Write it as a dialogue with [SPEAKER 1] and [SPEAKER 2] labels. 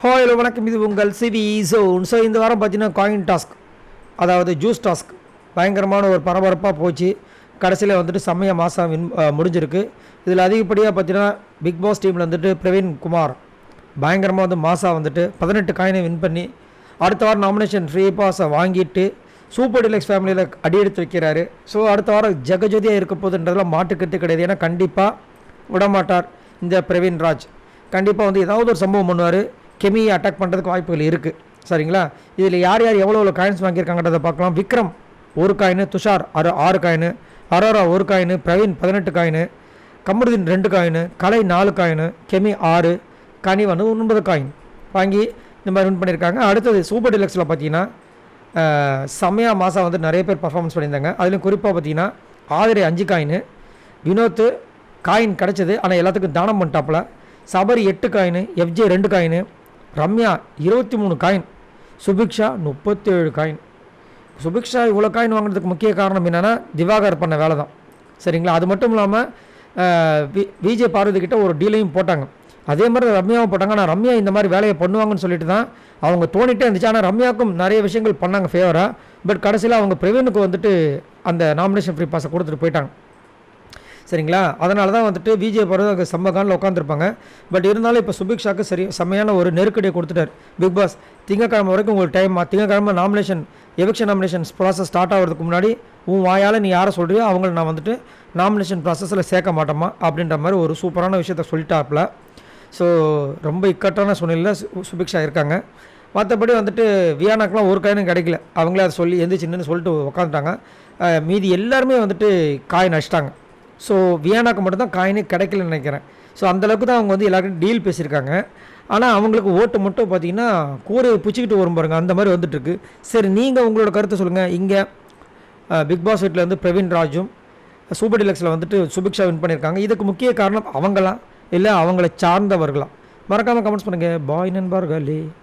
[SPEAKER 1] Hello வணக்கம், இது உங்கள் சிவி ஜோன். ஸோ இந்த வாரம் பார்த்தீங்கன்னா காயின் டாஸ்க், அதாவது ஜூஸ் டாஸ்க் பயங்கரமான ஒரு பரபரப்பாக போச்சு. கடைசியில் வந்துட்டு செம்மையாக மாதம் முடிஞ்சிருக்கு. இதில் அதிகப்படியாக பார்த்தீங்கன்னா பிக் பாஸ் டீமில் வந்துட்டு பிரவீன் குமார் பயங்கரமாக வந்து மாதம் வந்துட்டு 18 காயினை வின் பண்ணி அடுத்த வாரம் நாமினேஷன் ஃப்ரீ பாஸை வாங்கிட்டு சூப்பர் டிலக்ஸ் ஃபேமிலியில் அடி எடுத்து வைக்கிறாரு. ஸோ அடுத்த வாரம் ஜெகஜோதியாக இருக்க போகுதுன்றதெல்லாம் மாட்டுக்கட்டு கிடையாது. ஏன்னா கண்டிப்பாக விடமாட்டார் இந்த பிரவீன் ராஜ். கண்டிப்பாக வந்து ஏதாவது ஒரு சம்பவம் பண்ணுவார், கெமியை அட்டாக் பண்ணுறதுக்கு வாய்ப்புகள் இருக்குது. சரிங்களா? இதில் யார் யார் எவ்வளோ காயின்ஸ் வாங்கியிருக்காங்கன்றதை பார்க்கலாம். Vikram 1 coin, Tushar 6 coin, Arora 1 coin, Praveen 18 coin, Kamarudeen 2 coin, Kalai 4 coin, Kemi 6, Kani வந்து 9 காயின் வாங்கி இந்த மாதிரி வின் பண்ணியிருக்காங்க. அடுத்தது சூப்பர் டிலக்ஸில் பார்த்தீங்கன்னா செம்மையாக மாதம் வந்து நிறைய பேர் பர்ஃபார்மன்ஸ் பண்ணியிருந்தாங்க. அதுலேயும் குறிப்பாக பார்த்தீங்கன்னா ஆதிரை 5 காயின், வினோத் காயின் கிடச்சிது ஆனால் எல்லாத்துக்கும் தானம் பண்ணிட்டாப்புல, Sabari 8 coin, FJ 2 coin, Ramya 23 coin, Subiksha 37 coin. Subiksha இவ்வளோ காயின் வாங்குறதுக்கு முக்கிய காரணம் என்னென்னா திவாகர் பண்ண வேலை தான். சரிங்களா? அது மட்டும் இல்லாமல் விஜய் பார்வதி கிட்ட ஒரு டீலையும் போட்டாங்க. அதே மாதிரி ரம்யாவும் போட்டாங்க. ஆனால் ரம்யா இந்த மாதிரி வேலையை பண்ணுவாங்கன்னு சொல்லிட்டு தான் அவங்க தோணிட்டே இருந்துச்சு. ஆனால் ரம்யாவுக்கும் நிறைய விஷயங்கள் பண்ணாங்க ஃபேவராக. பட் கடைசியில் அவங்க பிரவீனுக்கு வந்துட்டு அந்த நாமினேஷன் ஃப்ரீ பாஸை கொடுத்துட்டு போயிட்டாங்க. சரிங்களா? அதனால தான் வந்துட்டு விஜய் போகிறது செம்மகானில் உட்காந்துருப்பாங்க. பட் இருந்தாலும் இப்போ சுபிக்ஷாக்கு செம்மையான ஒரு நெருக்கடியை கொடுத்துட்டார் பிக் பாஸ். திங்கக்கிழமை வரைக்கும் உங்களுக்கு டைம், திங்கக்கிழமை nomination eviction nomination process start ஆகிறதுக்கு முன்னாடி உன் வாயால் நீ யாரை சொல்கிறியோ அவங்கள நான் வந்துட்டு நாமினேஷன் ப்ராசஸில் சேர்க்க மாட்டோமா அப்படின்ற மாதிரி ஒரு சூப்பரான விஷயத்த சொல்லிட்டாப்புல. ஸோ ரொம்ப இக்கட்டான சூழ்நிலையில் சுபிக்ஷா இருக்காங்க. மற்றபடி வந்துட்டு வியானாக்கெலாம் 1 காயினும் கிடைக்கல. அவங்களே அதை சொல்லி எந்திரிச்சின்னு சொல்லிட்டு உட்காந்துட்டாங்க. மீதி எல்லாருமே வந்துட்டு காயின் அடிச்சிட்டாங்க. ஸோ வியானாக்கு மட்டும்தான் காயினே கிடைக்கலன்னு நினைக்கிறேன். ஸோ அந்தளவுக்கு தான் அவங்க வந்து எல்லாருக்கும் டீல் பேசியிருக்காங்க. ஆனால் அவங்களுக்கு ஓட்டு மட்டும் பார்த்தீங்கன்னா கூரையை பிடிச்சிக்கிட்டு வரும் பாருங்க, அந்த மாதிரி வந்துட்டுருக்கு. சரி, நீங்கள் உங்களோட கருத்தை சொல்லுங்கள். இங்கே பிக் பாஸ் வீட்டில் வந்து பிரவீன் ராஜும் சூப்பர் டிலக்ஸில் வந்துட்டு சுபிக்ஷா வின் பண்ணியிருக்காங்க. இதுக்கு முக்கிய காரணம் அவங்களா இல்லை அவங்கள சார்ந்தவர்களா? மறக்காமல் கமெண்ட்ஸ் பண்ணுங்கள். பாய் நண்பர்களே.